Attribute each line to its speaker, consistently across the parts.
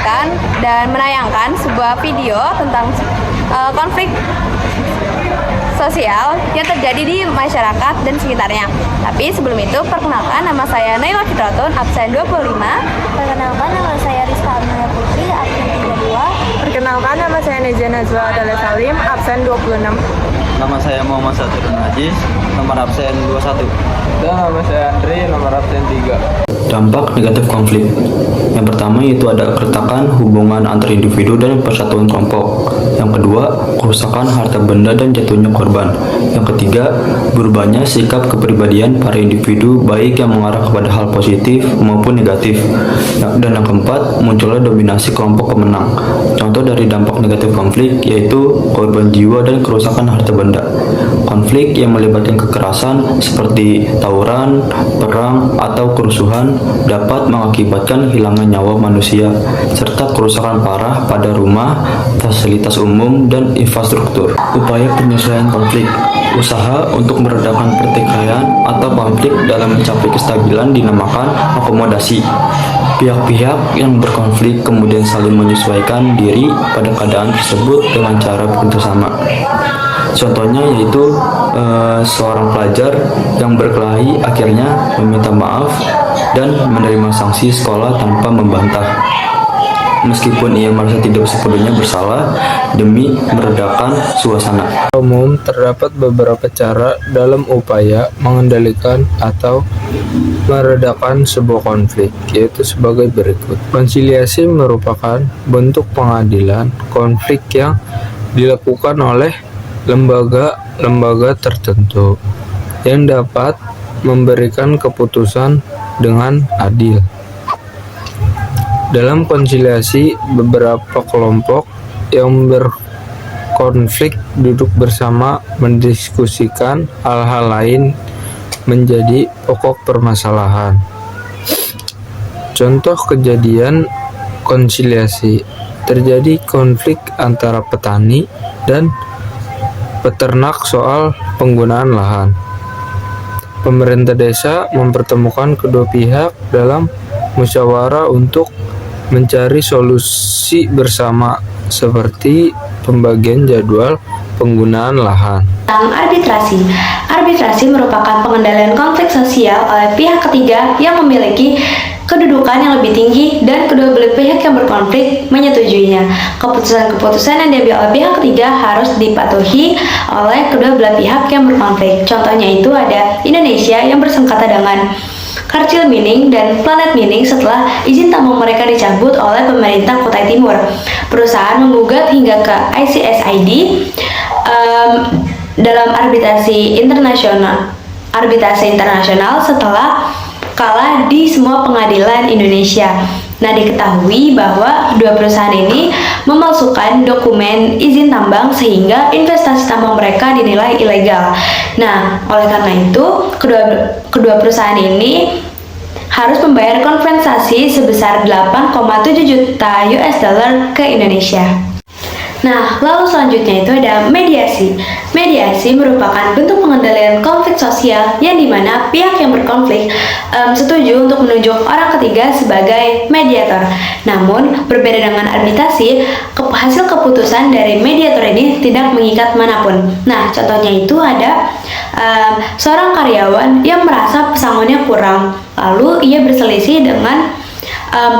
Speaker 1: menyampaikan dan menayangkan sebuah video tentang konflik sosial yang terjadi di masyarakat dan sekitarnya. Tapi sebelum itu, perkenalkan, nama saya Naila Fitratun, absen 25.
Speaker 2: Perkenalkan, nama saya Rizka Amelia Putri, absen 32.
Speaker 3: Perkenalkan, nama saya Nezia Najwa Adala Salim, absen 26.
Speaker 4: Nama saya Muhammad Saturun Najis, nomor absen 21.
Speaker 5: Dan nama saya Andri, nomor absen 3.
Speaker 6: Dampak negatif konflik. Yang pertama yaitu ada keretakan hubungan antar individu dan persatuan kelompok. Yang kedua, kerusakan harta benda dan jatuhnya korban. Yang ketiga, berubahnya sikap kepribadian para individu baik yang mengarah kepada hal positif maupun negatif. Dan yang keempat, munculnya dominasi kelompok pemenang. Contoh dari dampak negatif konflik yaitu korban jiwa dan kerusakan harta benda. Konflik yang melibatkan kekerasan seperti tawuran, perang, atau kerusuhan dapat mengakibatkan hilangnya nyawa manusia serta kerusakan parah pada rumah, fasilitas umum, dan infrastruktur. Upaya penyelesaian konflik. Usaha untuk meredakan pertikaian atau konflik dalam mencapai kestabilan dinamakan akomodasi. Pihak-pihak yang berkonflik kemudian saling menyesuaikan diri pada keadaan tersebut dengan cara bekerjasama. Contohnya yaitu seorang pelajar yang berkelahi akhirnya meminta maaf dan menerima sanksi sekolah tanpa membantah, meskipun ia merasa tidak sepenuhnya bersalah demi meredakan suasana.
Speaker 5: Umum terdapat beberapa cara dalam upaya mengendalikan atau meredakan sebuah konflik, yaitu sebagai berikut. Konsiliasi merupakan bentuk pengadilan konflik yang dilakukan oleh lembaga-lembaga tertentu yang dapat memberikan keputusan dengan adil. Dalam konsiliasi, beberapa kelompok yang berkonflik duduk bersama mendiskusikan hal-hal lain menjadi pokok permasalahan. Contoh kejadian konsiliasi: terjadi konflik antara petani dan peternak soal penggunaan lahan. Pemerintah desa mempertemukan kedua pihak dalam musyawarah untuk mencari solusi bersama, seperti pembagian jadwal penggunaan lahan.
Speaker 7: Tentang arbitrasi. Arbitrasi merupakan pengendalian konflik sosial oleh pihak ketiga yang memiliki kedudukan yang lebih tinggi dan kedua belah pihak yang berkonflik menyetujuinya. Keputusan-keputusan yang diambil oleh pihak ketiga harus dipatuhi oleh kedua belah pihak yang berkonflik. Contohnya itu ada Indonesia yang bersengketa dengan Karcil Mining dan Planet Mining setelah izin tambang mereka dicabut oleh pemerintah Kutai Timur. Perusahaan menggugat hingga ke ICSID dalam arbitrasi internasional setelah kalah di semua pengadilan Indonesia. Nah, diketahui bahwa kedua perusahaan ini memalsukan dokumen izin tambang sehingga investasi tambang mereka dinilai ilegal. Nah, oleh karena itu, kedua perusahaan ini harus membayar kompensasi sebesar 8,7 juta US dollar ke Indonesia. Nah, lalu selanjutnya itu ada mediasi. Mediasi merupakan bentuk pengendalian konflik sosial yang dimana pihak yang berkonflik setuju untuk menunjuk orang ketiga sebagai mediator. Namun, berbeda dengan arbitrasi, hasil keputusan dari mediator ini tidak mengikat manapun. Nah, contohnya itu ada seorang karyawan yang merasa pesangonnya kurang, lalu ia berselisih dengan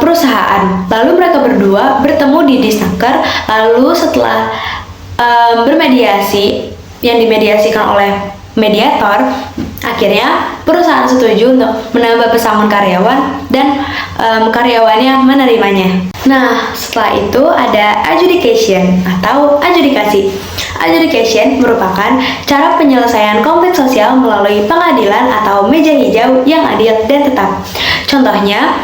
Speaker 7: perusahaan. Lalu mereka berdua bertemu di Disnaker. Lalu setelah bermediasi yang dimediasikan oleh mediator, akhirnya perusahaan setuju untuk menambah pesangon karyawan dan karyawannya menerimanya. Nah, setelah itu ada adjudication atau adjudikasi. Adjudication merupakan cara penyelesaian konflik sosial melalui pengadilan atau meja hijau yang adil dan tetap. Contohnya,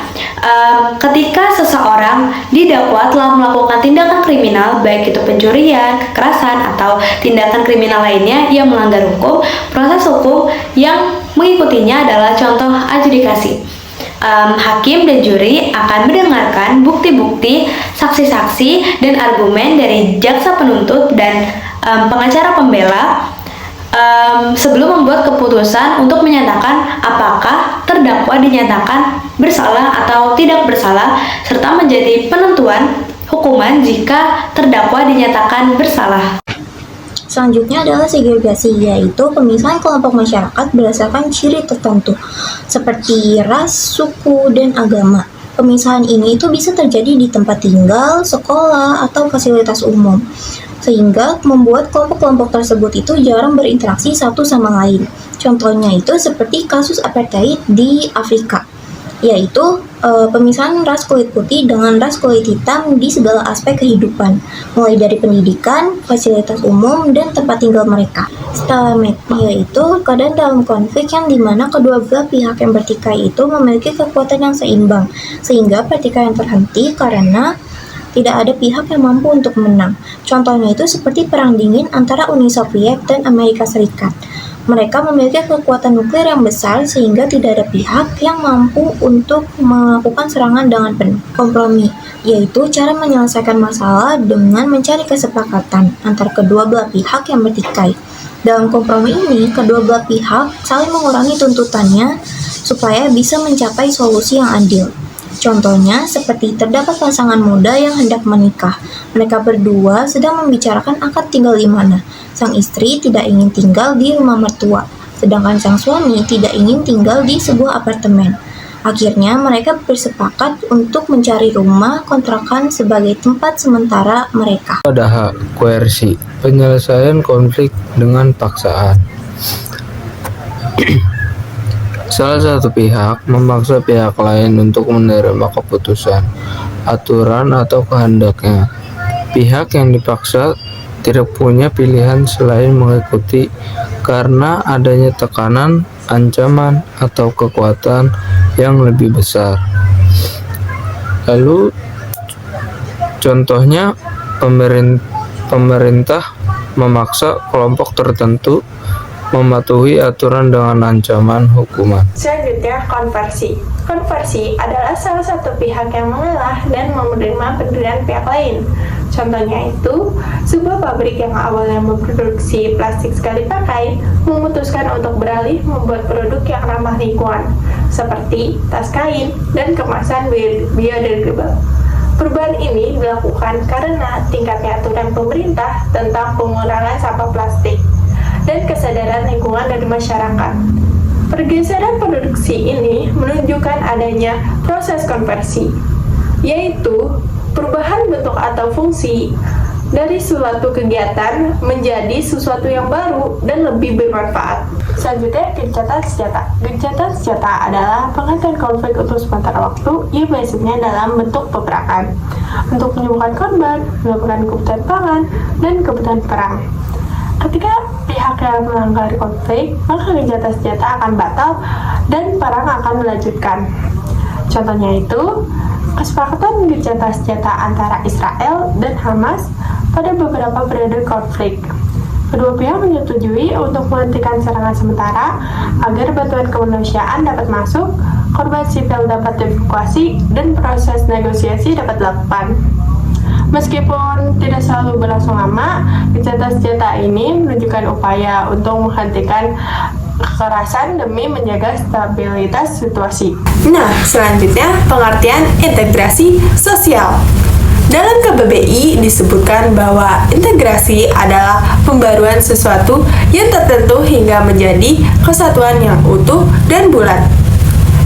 Speaker 7: ketika seseorang didakwa telah melakukan tindakan kriminal, baik itu pencurian, kekerasan, atau tindakan kriminal lainnya yang melanggar hukum, proses hukum yang mengikutinya adalah contoh adjudikasi. Hakim dan juri akan mendengarkan bukti-bukti, saksi-saksi, dan argumen dari jaksa penuntut dan pengacara pembela sebelum membuat keputusan untuk menyatakan apakah terdakwa dinyatakan bersalah atau tidak bersalah, serta menjadi penentuan hukuman jika terdakwa dinyatakan bersalah.
Speaker 2: Selanjutnya adalah segregasi, yaitu pemisahan kelompok masyarakat berdasarkan ciri tertentu, seperti ras, suku, dan agama. Pemisahan ini itu bisa terjadi di tempat tinggal, sekolah, atau fasilitas umum, sehingga membuat kelompok-kelompok tersebut itu jarang berinteraksi satu sama lain. Contohnya itu seperti kasus apartheid di Afrika, yaitu pemisahan ras kulit putih dengan ras kulit hitam di segala aspek kehidupan, mulai dari pendidikan, fasilitas umum, dan tempat tinggal mereka. Stalemate, yaitu keadaan dalam konflik yang dimana kedua belah pihak yang bertikai itu memiliki kekuatan yang seimbang, sehingga pertikaian terhenti karena tidak ada pihak yang mampu untuk menang. Contohnya itu seperti Perang Dingin antara Uni Soviet dan Amerika Serikat. Mereka memiliki kekuatan nuklir yang besar sehingga tidak ada pihak yang mampu untuk melakukan serangan dengan penuh. Kompromi, yaitu cara menyelesaikan masalah dengan mencari kesepakatan antar kedua belah pihak yang bertikai. Dalam kompromi ini, kedua belah pihak saling mengurangi tuntutannya supaya bisa mencapai solusi yang adil. Contohnya, seperti terdapat pasangan muda yang hendak menikah. Mereka berdua sedang membicarakan akad tinggal di mana. Sang istri tidak ingin tinggal di rumah mertua, sedangkan sang suami tidak ingin tinggal di sebuah apartemen. Akhirnya, mereka bersepakat untuk mencari rumah kontrakan sebagai tempat sementara mereka.
Speaker 5: Ada hak koersi, penyelesaian konflik dengan paksaan. Salah satu pihak memaksa pihak lain untuk menerima keputusan, aturan, atau kehendaknya. Pihak yang dipaksa tidak punya pilihan selain mengikuti karena adanya tekanan, ancaman, atau kekuatan yang lebih besar. Lalu, contohnya pemerintah memaksa kelompok tertentu mematuhi aturan dengan ancaman hukuman.
Speaker 3: Selanjutnya, konversi. Konversi adalah salah satu pihak yang mengalah dan menerima pendirian pihak lain. Contohnya itu, sebuah pabrik yang awalnya memproduksi plastik sekali pakai memutuskan untuk beralih membuat produk yang ramah lingkungan, seperti tas kain dan kemasan biodegradable. Perubahan ini dilakukan karena tingkatnya aturan pemerintah tentang pengurangan sampah plastik dan kesadaran lingkungan dari masyarakat. Pergeseran produksi ini menunjukkan adanya proses konversi, yaitu perubahan bentuk atau fungsi dari suatu kegiatan menjadi sesuatu yang baru dan lebih bermanfaat. Selanjutnya, gencatan senjata. Gencatan senjata adalah penghentian konflik untuk sementara waktu yang biasanya dalam bentuk peperangan untuk menyembuhkan korban, melakukan kebutuhan pangan, dan kebutuhan perang. Ketika pihak yang melanggar konflik, maka gencatan senjata akan batal dan perang akan dilanjutkan. Contohnya itu, kesepakatan gencatan senjata antara Israel dan Hamas pada beberapa periode konflik. Kedua pihak menyetujui untuk menghentikan serangan sementara agar bantuan kemanusiaan dapat masuk, korban sipil dapat dievakuasi, dan proses negosiasi dapat dilakukan. Meskipun tidak selalu berlangsung lama, gencatan senjata ini menunjukkan upaya untuk menghentikan kekerasan demi menjaga stabilitas situasi.
Speaker 8: Nah, selanjutnya pengertian integrasi sosial. Dalam KBBI disebutkan bahwa integrasi adalah pembaruan sesuatu yang tertentu hingga menjadi kesatuan yang utuh dan bulat.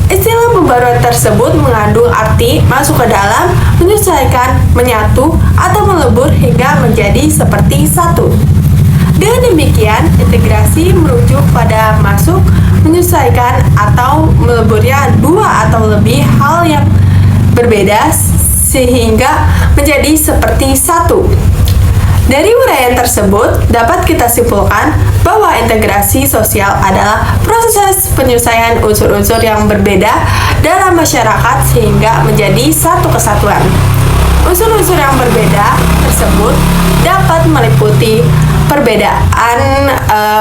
Speaker 8: Istilah pembaruan tersebut mengandung arti masuk ke dalam, menyesuaikan, menyatu, atau melebur hingga menjadi seperti satu. Dengan demikian, integrasi merujuk pada masuk, menyesuaikan, atau meleburnya dua atau lebih hal yang berbeda sehingga menjadi seperti satu. Dari uraian tersebut, dapat kita simpulkan bahwa integrasi sosial adalah proses penyelesaian unsur-unsur yang berbeda dalam masyarakat sehingga menjadi satu kesatuan. Unsur-unsur yang berbeda tersebut dapat meliputi perbedaan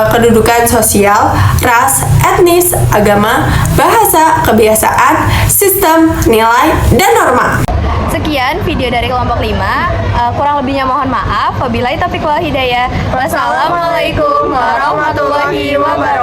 Speaker 8: kedudukan sosial, ras, etnis, agama, bahasa, kebiasaan, sistem, nilai, dan norma.
Speaker 1: Sekian sekian video dari kelompok 5. Kurang lebihnya mohon maaf. Wabillahi taufiq wal hidayah. Wassalamualaikum warahmatullahi wabarakatuh.